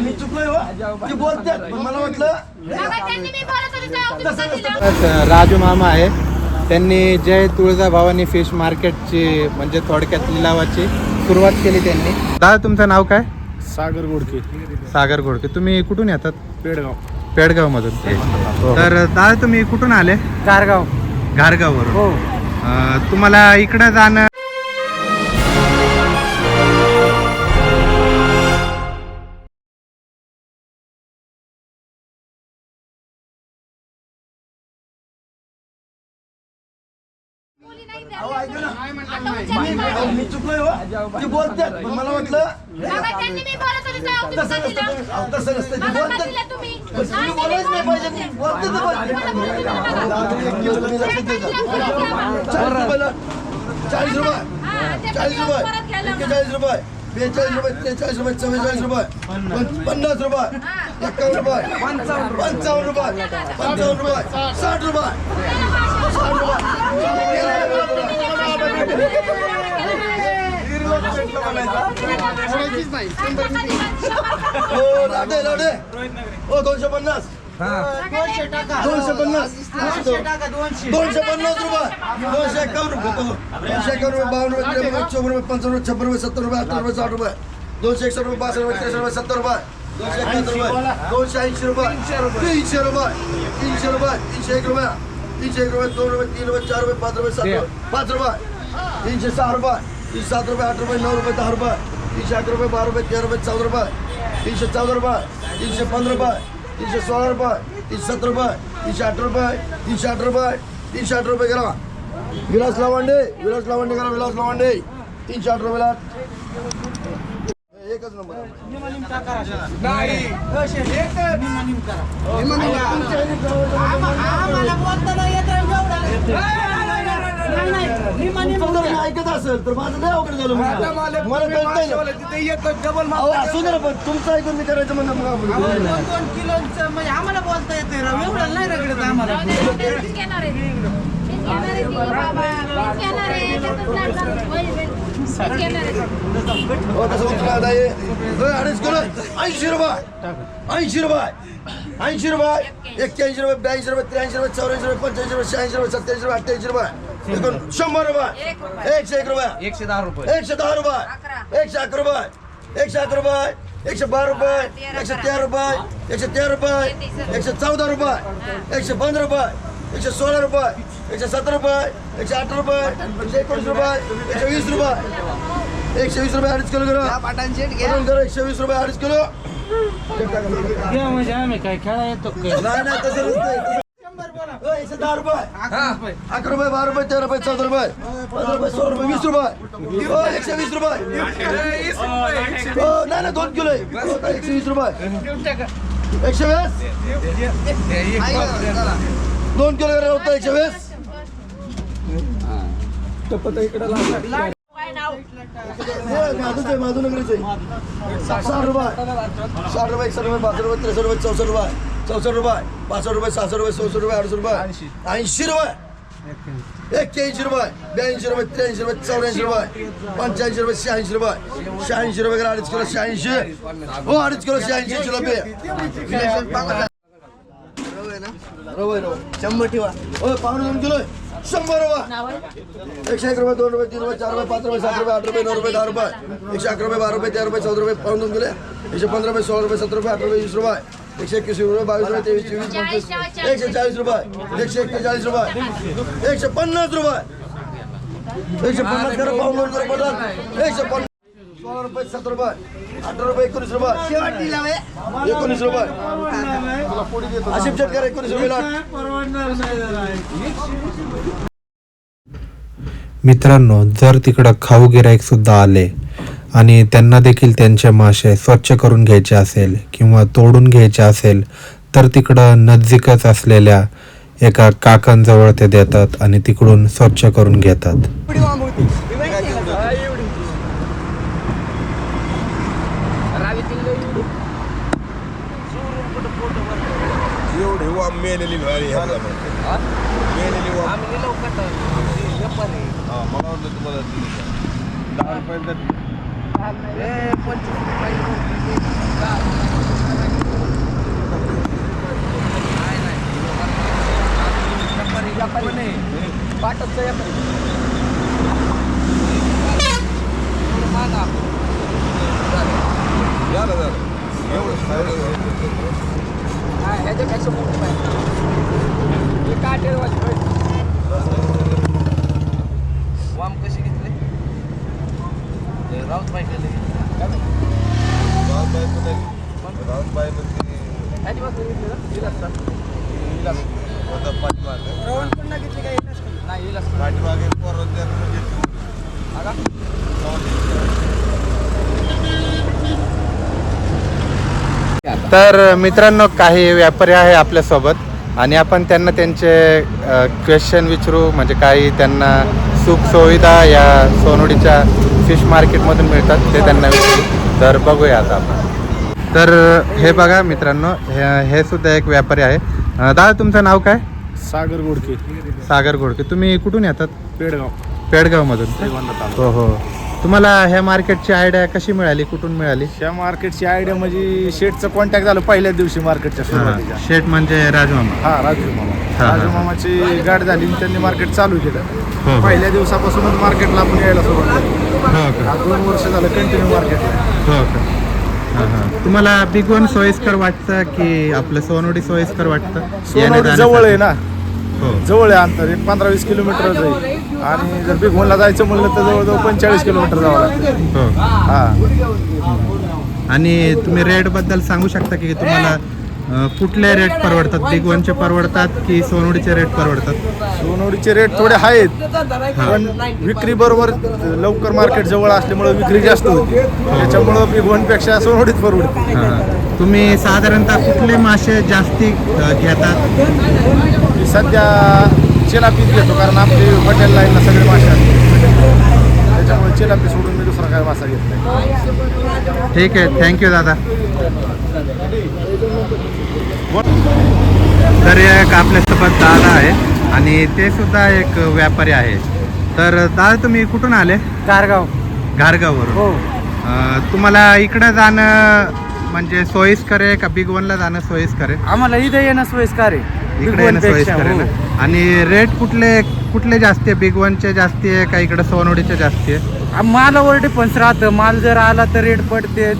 मी चुकलोय हो. ते बोलतात पण मला वाटलं राजू मामा आहे, त्यांनी जय तुळजाभवानी फिश मार्केटची म्हणजे थोडक्यात लिलावाची सुरुवात केली त्यांनी. दादा तुमचं नाव काय? सागर गोडके. सागर घोडके. तुम्ही कुठून येतात? पेडगाव. पेडगाव मधून. तर दादा तुम्ही कुठून आले? गारगाव. गारगाववरून. हो. तुम्हाला इकडं जाणं मी चुकलोय हो. ते बोलतात पण मला वाटलं तसं नसतं. ते बोलतात बोलायच नाही पाहिजे. बोलते ₹40 ₹40 ₹41 ₹42 ₹43 ₹44 ₹44 ₹50 ₹51 ₹55 ₹60 लाडे लाडे हो 250 250 250 रुपये 251 रुपये 251 रुपये 52 रुपये 54 रुपये 55 रुपये 70 रुपये 80 रुपये 60 रुपये 261 रुपये 62 रुपये 63 रुपये 70 रुपये 271 रुपये 280 रुपये 300 रुपये 300 रुपये 301 रुपये 301 रुपये 2 रुपये 3 रुपये 4 रुपये 5 रुपये 7 रुपये 306 रुपये 307 रुपये 8 रुपये 9 रुपये 10 रुपये 311 रुपये 12 रुपये 13 रुपये 14 रुपये 314 रुपये 315 रुपये 316 रुपये 317 रुपये 308 रुपये 308 रुपये 308 रुपये करा. विलास लावंडे करा. विलास लावंडे 308 रुपये. एकच नंबर ऐकत असेल तर माझं नाही अवघड झालं. मला असू दे पण तुमचं ऐकून मी करायचं म्हणून म्हणजे आम्हाला बोलता येते एवढं नाही रगडत आम्हाला. अडीच किलो 80 रुपये 80 रुपये 81 रुपये 82 रुपये 83 रुपये 84 रुपये 85 रुपये 86 रुपये 87 रुपये 88 रुपये 100 रुपये 101 रुपये 110 रुपये 111 रुपये 111 रुपये 111 रुपये 112 रुपये 113 रुपये 113 रुपये 114 रुपये 115 रुपये 116 रुपये 117 रुपये 108 रुपये 119 रुपये 120 रुपये 120 रुपये 2.5 किलो करा. 120 रुपये 2.5 किलो. म्हणजे आम्ही काय खेळा येतो नाही तसं नसतं. 110 रुपये 11 रुपये 12 रुपये 13 रुपये 14 रुपये 15 रुपये 16 रुपये 20 रुपये 120 रुपये. नाही 2 किलो 120 रुपये 120 2 किलो करा होतं 120. माझं नगरीचे 60 रुपये 60 रुपये 61 रुपये 62 रुपये 63 रुपये 64 रुपये 64 रुपये 65 रुपये 66 रुपये 67 रुपये 68 रुपये 80 रुपये 81 रुपये 82 रुपये 83 रुपये 84 रुपये 85 रुपये 86 रुपये 86 रुपये करा. 2.5 किलो 86 हो 2.5 किलो 86 जिलेबी रवय 100 ठेवा. हो 2 किलो 100 रुपये 101 रुपये 2 रुपये 3 रुपये 4 रुपये 5 रुपये 7 रुपये 8 रुपये 9 रुपये 10 रुपये 111 रुपये 12 रुपये 13 रुपये 14 रुपये 2 किलो 115 रुपये 16 रुपये 17 रुपये 18 रुपये 20 रुपये 121 रुपये 22 रुपये 23 24 25 140 रुपये 141 रुपये 150 रुपये 150 करा. पाऊन लोन करा बदल 150 16 रुपये 17 रुपये 18 रुपये 19 रुपये 19 रुपये आशिफ शेट करा 19 रुपये लाट. मित्रांनो, जर तिकडं खाऊ गिराईक सुद्धा आले आणि त्यांना देखील त्यांचे मासे स्वच्छ करून घ्यायचे असेल किंवा तोडून घ्यायचे असेल तर तिकडं नजीकच असलेल्या एका काकांजवळ ते देतात आणि तिकडून स्वच्छ करून घेतात. मेलेली मला वाटलं तुम्हाला 10 रुपये वाम कशी घेतले राऊत बाईक तर मित्रांनो, काही व्यापारी आहे आपल्यासोबत आणि आपण त्यांना त्यांचे क्वेश्चन विचारू, म्हणजे काही त्यांना सुख सुविधा या सोनवडीच्या फिश मार्केटमधून मिळतात ते त्यांना विचारू. तर बघूया आता आपण. तर हे बघा मित्रांनो, हे सुद्धा एक व्यापारी आहे. दादा, तुमचं नाव काय? सागर गोडके, सागर घोडके. तुम्ही कुठून येतात? पेडगाव. पेडगावमधून. हो हो. तुम्हाला ह्या मार्केटची आयडिया कशी मिळाली, कुठून मिळाली? त्या मार्केटची आयडिया म्हणजे शेटचं कॉन्टॅक्ट झालं पहिल्याच दिवशी मार्केटच्या सुरुवातीच्या. शेट म्हणजे राजमामा. हा, राजू मामा. हा. राजू मामाची गाठ झाली आणि त्यांनी मार्केट चालू केलं. हो. पहिल्या दिवसापासूनच मार्केटला आपण यायला सुरुवात केली. हो का? 2 वर्ष झालं कंटिन्यू मार्केटला. हो का? हां हां. तुम्हाला बिग वन सोयीस्कर वाटतं की आपलं सोनवडी सोयीस्कर वाटतं? सोनवडी जवळ आहे ना, हो जवळ आहे अंतर, एक 15-20 किलोमीटर जाईल. आणि जर बिघोनला जायचं म्हणलं तर जवळजवळ 45 किलोमीटर जावं लागतं. हो. हा. आणि तुम्ही रेटबद्दल सांगू शकता की तुम्हाला कुठले रेट परवडतात? बिग वनचे परवडतात की सोनवडीचे रेट परवडतात? सोनवडीचे रेट थोडे आहेत, पण विक्री बरोबर लवकर मार्केट जवळ असल्यामुळे विक्री जास्त होते. त्याच्यामुळं बिघोनपेक्षा सोनवडीत परवडते. हां. तुम्ही साधारणतः कुठले मासे जास्ती घेतात? मी सध्या चिलापीच घेतो, कारण आपली हॉटेल लाईनला सगळे मासे असतात. त्याच्यामुळे चिलापी सोडून मी दुसरा काय मासा घेत नाही. ठीक आहे, थँक्यू दादा. तर एक आपल्यासोबत दादा आहे आणि ते सुद्धा एक व्यापारी आहे. तर दादा, तुम्ही कुठून आले? कारगाव. घारगाववरून. हो. तुम्हाला इकडं जाणं म्हणजे सोयीस्कर आहे का बिग वनला जाणं सोयीस्कर आहे? आम्हाला इथं येणं सोयीस्कार आहे. इकडे येणं सोयीस्कर आहे हो. ना. आणि रेट कुठले जास्ती आहे? बिग वनचे जास्ती आहे का इकडं सोनवडीचे जास्ती आहे? मालावर डिफरन्स राहतं. माल जर आला तर रेट पडते,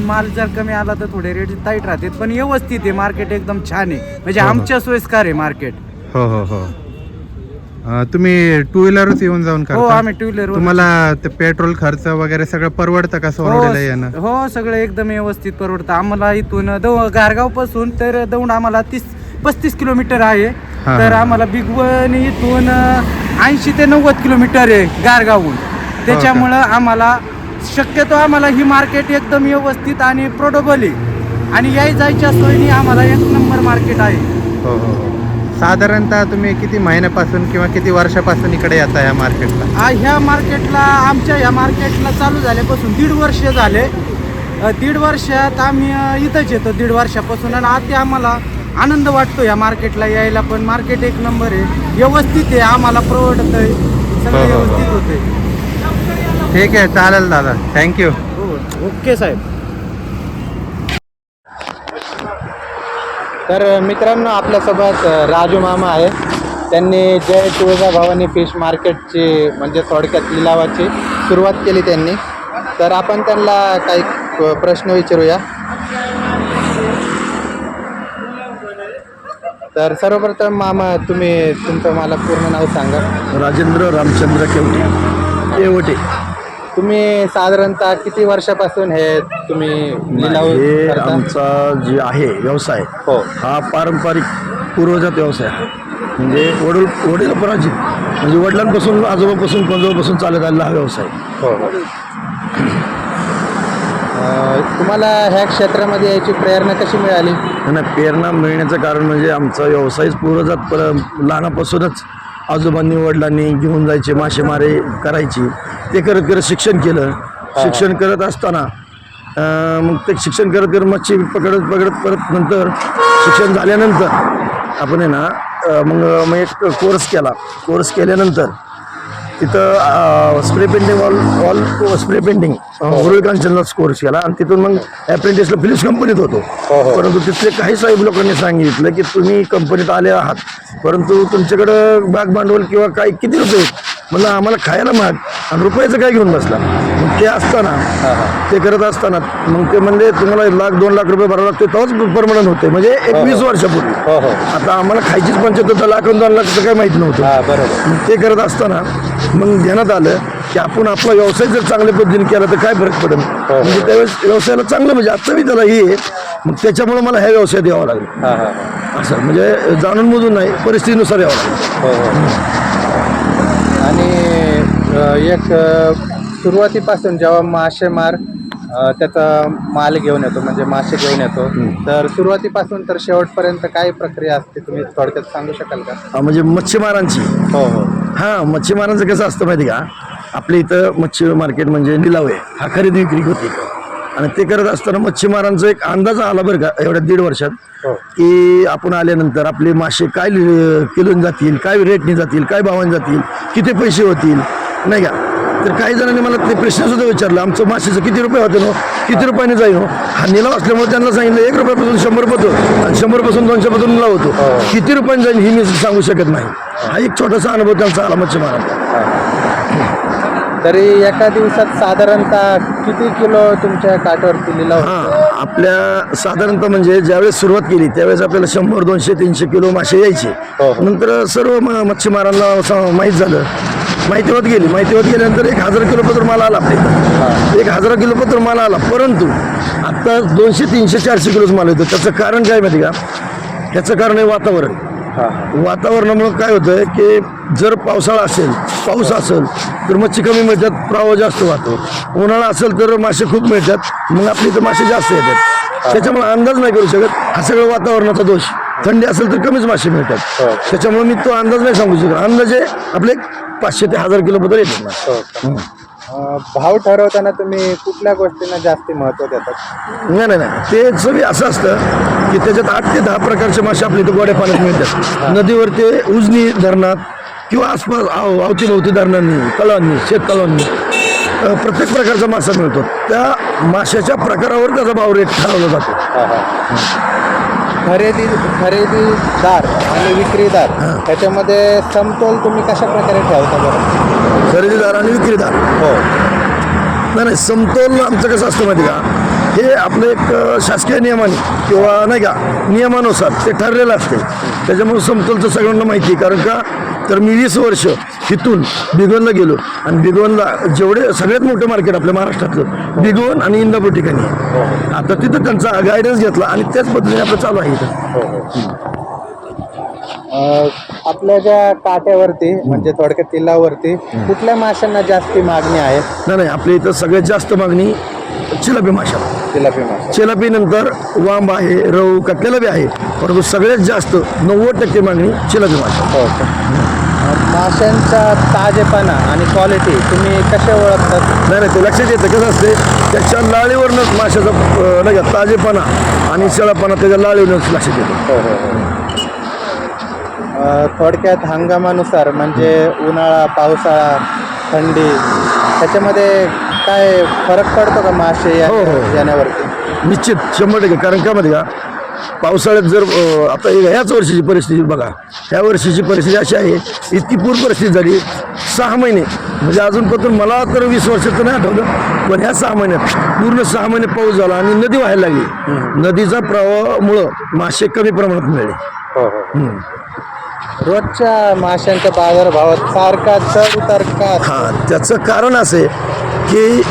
माल जर कमी आला तर थोडे रेट टाईट राहते. पण व्यवस्थित आहे मार्केट, एकदम छान आहे. म्हणजे हो. आमच्या सोयीस्कार आहे मार्केट. हो हो हो. तुम्ही 2 व्हीलरच येऊन जाऊन हो, करता? आम्ही 2 व्हीलर. तुम्हाला ते पेट्रोल खर्च वगैरे सगळं परवडतं का सोनवडीला येणं? हो, सगळं एकदम व्यवस्थित परवडतं आम्हाला. इथून गारगाव पासून तर दौंड आम्हाला 30-35 किलोमीटर आहे. हा, तर हा. आम्हाला बिग वन इथून 80 ते 90 किलोमीटर आहे गारगावहून. त्याच्यामुळं आम्हाला शक्यतो आम्हाला ही मार्केट एकदम व्यवस्थित आणि प्रोडेबल आहे. आणि याय जायच्या सोयीने आम्हाला 1 नंबर मार्केट आहे. हो हो हो. साधारणतः तुम्ही किती महिन्यापासून किंवा किती वर्षापासून इकडे येता ह्या मार्केटला? ह्या मार्केटला, आमच्या ह्या मार्केटला चालू झाल्यापासून 1.5 वर्ष झाले. 1.5 वर्षात आम्ही इथंच येतो, 1.5 वर्षापासून. आणि आता आम्हाला आनंद वाटतो या मार्केटला यायला. पण मार्केट 1 नंबर आहे, व्यवस्थित आहे, आम्हाला परवडत आहे, सगळं हो, हो, हो. व्यवस्थित होते. ठीक आहे, चालेल दादा, थँक्यू. ओके साहेब. तर मित्रांनो, आपल्यासोबत राजू मामा आहे. त्यांनी जय तुळजाभवानी फिश मार्केटची म्हणजे थोडक्यात लिलावाची सुरुवात केली त्यांनी. तर आपण त्यांना काही प्रश्न विचारूया. तर सर्वप्रथम मामा, तुम्ही तुमचं मला पूर्ण नाव सांगा. राजेंद्र रामचंद्र केवटे, येवटे. तुम्ही साधारणतः किती वर्षापासून हे तुम्ही लिलाव हे करता? आमचा जे आहे व्यवसाय, हो. हा पारंपरिक पूर्वजात व्यवसाय आहे. म्हणजे वडिलोपराजित, म्हणजे वडिलांपासून, आजोबापासून, पंजोबापासून चालत आलेला हा व्यवसाय. हो हो. तुम्हाला ह्या क्षेत्रामध्ये यायची प्रेरणा कशी मिळाली? आणि प्रेरणा मिळण्याचं कारण म्हणजे आमचा व्यवसायच पूर्वजात लहानापासूनच आजोबांनी वडिलांनी घेऊन जायचे, मासेमारी करायची. ते करत करत शिक्षण केलं. शिक्षण करत असताना मग ते शिक्षण करत करत मच्छी पकडत परत नंतर शिक्षण झाल्यानंतर आपण आहे ना मग एक कोर्स केला. कोर्स केल्यानंतर तिथं spray painting all spray painting हुरळी कांचनला कोर्स केला आणि तिथून मग अप्रेंटिसला फिलिप्स कंपनीत होतो. परंतु तिथले काही साहेब लोकांनी सांगितलं की तुम्ही कंपनीत आले आहात, परंतु तुमच्याकडं भाग भांडवल किंवा काय किती रुपये आहेत? म्हणलं आम्हाला खायला माग आणि रुपयाचं काय घेऊन बसला. मग ते असताना ते करत असताना मग ते म्हणले तुम्हाला 1,00,000-2 लाख रुपये भरावं लागते तेव्हाच परमनंट होते, म्हणजे 20 वर्षापूर्वी. आता आम्हाला खायचीच 75 लाख आणि 2 लाखाचं काही माहिती नव्हतं. मग ते करत असताना मग ध्यानात आलं की आपण आपला व्यवसाय जर चांगल्या पद्धतीने केला तर काय फरक पडेल. म्हणजे त्यावेळेस व्यवसायाला चांगलं म्हणजे आत्ता मी त्याला हे आहे. मग त्याच्यामुळे मला ह्या व्यवसायात यावं लागलं. असं म्हणजे जाणून बुजून नाही, परिस्थितीनुसार यावं लागलं. आणि एक सुरुवातीपासून जेव्हा मासेमार त्याचा माल घेऊन येतो म्हणजे मासे घेऊन येतो, तर सुरुवातीपासून तर शेवटपर्यंत काय प्रक्रिया असते तुम्ही थोडक्यात सांगू शकाल का? म्हणजे मच्छीमारांची हां मच्छीमारांचं कसं असतं माहिती का, आपल्या इथं मच्छी मार्केट म्हणजे निलाव आहे, हा खरेदी विक्री होती. आणि ते करत असताना मच्छीमारांचा एक अंदाज आला बरं का एवढ्या 1.5 वर्षात की आपण आल्यानंतर आपले मासे काय किलोने जातील, काय रेटने जातील, काय भावाने जातील, किती पैसे होतील नाही का. तर काही जणांनी मला ते प्रश्न सुद्धा विचारला, आमचं मासेचं किती रुपये होते नो, किती रुपयाने जाईल हो. हा निलाव असल्यामुळे त्यांना सांगितलं 1 रुपयापासून 100 होतो आणि 100 पासून 200 पासून निलाव होतो. किती रुपयाने जाईल ही मी सांगू शकत नाही. हा एक छोटासा अनुभव त्यांचा आला मच्छीमारांचा. तरी एका दिवसात साधारणतः किती किलो तुमच्या काठावरती लिलाव? आपल्या साधारणतः म्हणजे ज्यावेळेस सुरुवात केली त्यावेळेस आपल्याला 100, 200, 300 किलो मासे यायचे. नंतर सर्व मच्छीमारांना माहीत झालं, माहिती होत गेल्यानंतर 1000 किलो पत्र माल आला आपल्या 1000 किलो पत्र माल आला. परंतु आता 200, 300, 400 किलोच माल येतो. त्याचं कारण काय माहिती का, त्याचं कारण आहे वातावरण. वातावरणामुळे काय होतं की जर पावसाळा असेल, पाऊस असेल तर मच्छी कमी मिळतात, प्रवाह जास्त वाहतो. उन्हाळा असेल तर मासे खूप मिळतात, मग आपली इथं मासे जास्त येतात. त्याच्यामुळे अंदाज नाही करू शकत, हा सगळं वातावरणाचा दोष. थंडी असेल तर कमीच मासे मिळतात, त्याच्यामुळे मी तो अंदाज नाही सांगू शकत. अंदाजे आपले 500 ते 1000 किलो बद्दल येतात. भाव ठरवताना तुम्ही कुठल्या गोष्टींना जास्त महत्त्व देतात? नाही ते सगळी असं असतं की त्याच्यात 8 ते 10 प्रकारचे मासे आपल्या इथं गोड्या पाण्यात मिळतात. नदीवर ते उजनी धरणात किंवा आसपास अवतीभोवती धरणांनी, तलावांनी, शेततलावांनी प्रत्येक प्रकारचा मासा मिळतो. त्या माशाच्या प्रकारावर त्याचा भाव रेट ठरवला जातो. खरेदीदार आणि विक्रीदार त्याच्यामध्ये समतोल तुम्ही कशा प्रकारे ठेवता बरं? खरेदीदार आणि विक्रीदार नाही समतोल आमचं कसं असतं माहिती का, हे आपलं एक शासकीय नियमाने किंवा नाही का नियमानुसार ते ठरलेलं असते. त्याच्यामुळे समतोलचं सगळ्यांना माहिती आहे. कारण का तर मी 20 वर्ष तिथून बिगवनला गेलो आणि बिगवनला जेवढे सगळ्यात मोठं मार्केट आपल्या महाराष्ट्रातलं बिगवन आणि इंदापूर ठिकाणी, आता तिथं त्यांचा गायडन्स घेतला आणि त्याच पद्धतीने आपलं चालू आहे इथं. आपल्या ज्या काट्यावरती म्हणजे थोडक्यात तिलावरती कुठल्या माशांना जास्ती मागणी आहे? नाही आपल्या इथं सगळ्यात जास्त मागणी चिलापी माशा. चिलापी नंतर वांब आहे, रहू, कटलेला बी आहे, परंतु सगळ्यात जास्त 90% मागणी चिलापी माशा. माशांचा ताजेपणा आणि क्वालिटी तुम्ही कशा ओळखतात? नाही ते लक्षात येतं. कसं असते त्याच्या लाळीवरनंच माशाचा नाही का ताजेपणा आणि शिळापणा त्याच्या लाळीवरनंच लक्षात येतो. थोडक्यात हंगामानुसार म्हणजे उन्हाळा, पावसाळा, थंडी त्याच्यामध्ये काय फरक पडतो का मासे येण्यावरती? निश्चित 100%. कारण का माहिती का, पावसाळ्यात जर आता ह्याच वर्षीची परिस्थिती बघा, ह्या वर्षीची परिस्थिती अशी आहे, इतकी पूर परिस्थिती झाली 6 महिने म्हणजे अजूनपासून मला तर 20 वर्षाचं नाही आठवलं, पण ह्या 6 महिन्यात पूर्ण 6 महिने पाऊस झाला आणि नदी व्हायला लागली. नदीचा प्रवाहामुळं मासे कमी प्रमाणात मिळाले. रोजच्या माशांच्या बाजारभावात सारखा चढ उतार का? त्याचं कारण असं आहे की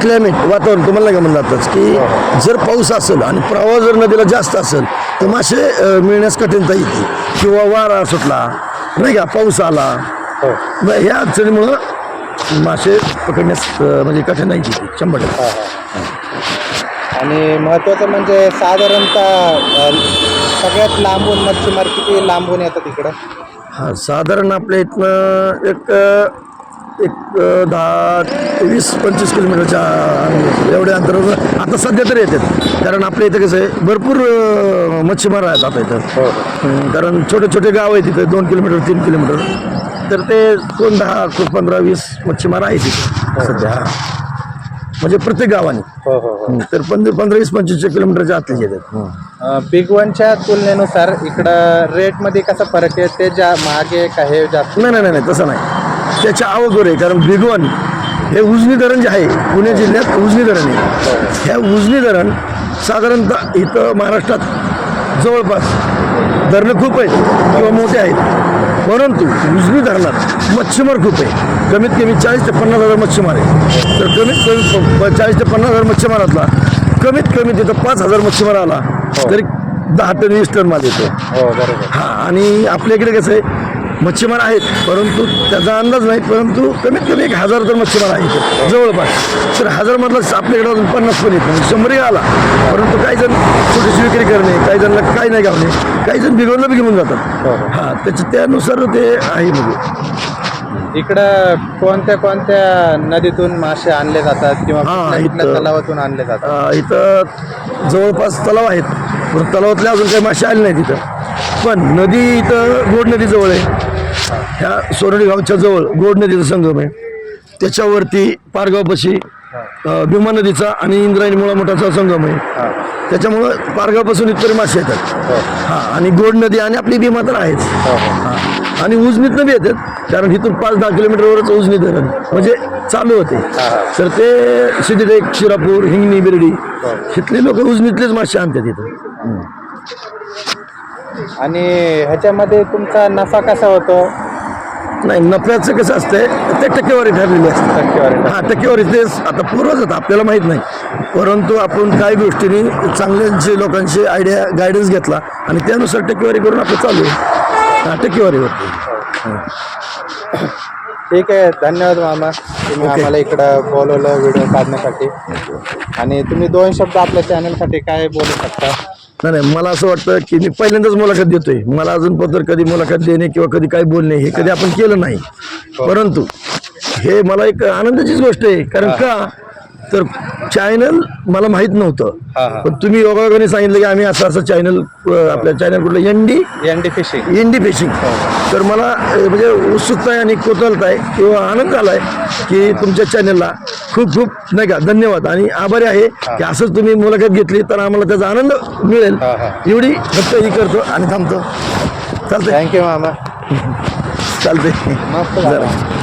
क्लायमेट वातावरण तुम्हाला काय म्हणलं जातंच की जर पाऊस असेल आणि प्रवाह जर नदीला जास्त असेल तर मासे मिळण्यास कठीणता येते किंवा वारा सुटला नाही का, पाऊस आला, ह्या अडचणीमुळं मासे पकडण्यास म्हणजे कठीणाई येते 100%. आणि महत्त्वाचं म्हणजे साधारणतः सगळ्यात लांबून मच्छीमार किती लांबून येतात इकडं? साधारण आपल्या इथनं एक 10-20-25 किलोमीटरच्या एवढ्या अंतरावर आता सध्या तरी येतात. कारण आपल्या इथं कसं आहे भरपूर मच्छीमार आहेत आता इथं. कारण छोटे छोटे गाव आहेत तिथं 2 किलोमीटर 3 किलोमीटर तर ते कोण 10 कोण 15 20 मच्छीमार आहेत तिथे सध्या. म्हणजे प्रत्येक गावाने. तर 15-20-25 किलोमीटरच्या आतले येतात. बिग वनच्या तुलनेनुसार इकडं रेटमध्ये कसा फरक आहे? ते ज्या महागे का हे जास्त? नाही तसं नाही. त्याच्या अवघड आहे. कारण बिगवन हे उजनी धरण जे आहे पुणे जिल्ह्यात उजनी धरण आहे. ह्या उजनी धरण साधारणतः इथं महाराष्ट्रात जवळपास धरणं खूप आहेत किंवा मोठे आहेत, परंतु उजनी धरणात मच्छीमार खूप आहे. कमीत कमी 40 ते 50 हजार मच्छीमार आहे. तर कमीत कमी 40 ते 50 हजार मच्छीमारातला कमीत कमी तिथं 5,000 मच्छीमार आला तरी 10 टन 20 टन माल येतो. हा, आणि आपल्या इकडे कसं आहे मच्छीमार आहेत परंतु त्याचा अंदाज नाही, परंतु कमीत कमी 1,000 तर मच्छीमार आहेत जवळपास. तर 1000 मधला आपल्याकडे अजून 50 पण येत नाही, 100 आला. परंतु काही जण छोटीशी विक्री करणे, काही जणांना काही नाही गावणे, काही जण बिघडलं बी घेऊन जातात. हा, त्यानुसार ते आहे. म्हणजे इकडं कोणत्या नदीतून मासे आणले जातात किंवा कुठल्या तलावातून आणले जातात? इथं जवळपास तलाव आहेत, पण तलावातले अजून काही मासे आले नाही तिथं. पण नदी इथं गोड नदी जवळ आहे. ह्या सोरडी गावच्या जवळ गोड नदीचा संगम आहे. त्याच्यावरती पारगावपाशी भीमा नदीचा आणि इंद्रायणी मुळा मोठाचा संगम आहे. त्याच्यामुळं पारगावपासून इतर मासे येतात. हा, आणि गोड नदी आणि आपली भीमा तर आहेच. आणि उजनीतनं बी येतात, कारण इथून 5-10 किलोमीटरवरच उजनी धरण म्हणजे चालू होते. तर ते सिद्धेश, शिरापूर, हिंगणी, बिर्डी इथले लोक उजनीतलेच मासे आणतात इथं. आणि ह्याच्यामध्ये तुमचा नफा कसा होतो? नाही, नफ्याचं कसं असतंय ते टक्केवारी ठरलेली असते. हा, टक्केवारी तेच आता पूर्वच आपल्याला माहीत नाही, परंतु आपण काही गोष्टींनी चांगल्या लोकांची आयडिया गायडन्स घेतला आणि त्यानुसार टक्केवारी करून आपलं चालू आहे. हा, टक्केवारीवरती. ठीक आहे, धन्यवाद मामा, तुम्ही आम्हाला इकडं बोलवलं व्हिडिओ काढण्यासाठी. आणि तुम्ही 2 शब्द आपल्या चॅनलसाठी काय बोलू शकता? नाही, मला असं वाटतं की मी पहिल्यांदाच मुलाखत देतोय. मला अजून पत्र कधी मुलाखत देणे किंवा कधी काही बोलणे हे कधी आपण केलं नाही, परंतु हे मला एक आनंदाचीच गोष्ट आहे. कारण का तर चॅनल मला माहित नव्हतं, पण तुम्ही योगायोगाने सांगितलं की आम्ही असं चॅनल, आपल्या चॅनल कुठलं एनडी फिशिंग. तर मला म्हणजे उत्सुकता आहे आणि कुतूहलता आहे किंवा आनंद आलाय की तुमच्या चॅनलला खूप खूप नाही का धन्यवाद आणि आभारी आहे की असंच तुम्ही मुलाखत घेतली तर आम्हाला त्याचा आनंद मिळेल. एवढी फक्त ही करतो आणि थांबतो. चालतंय. थँक्यू मामा. चालतंय. मस्त.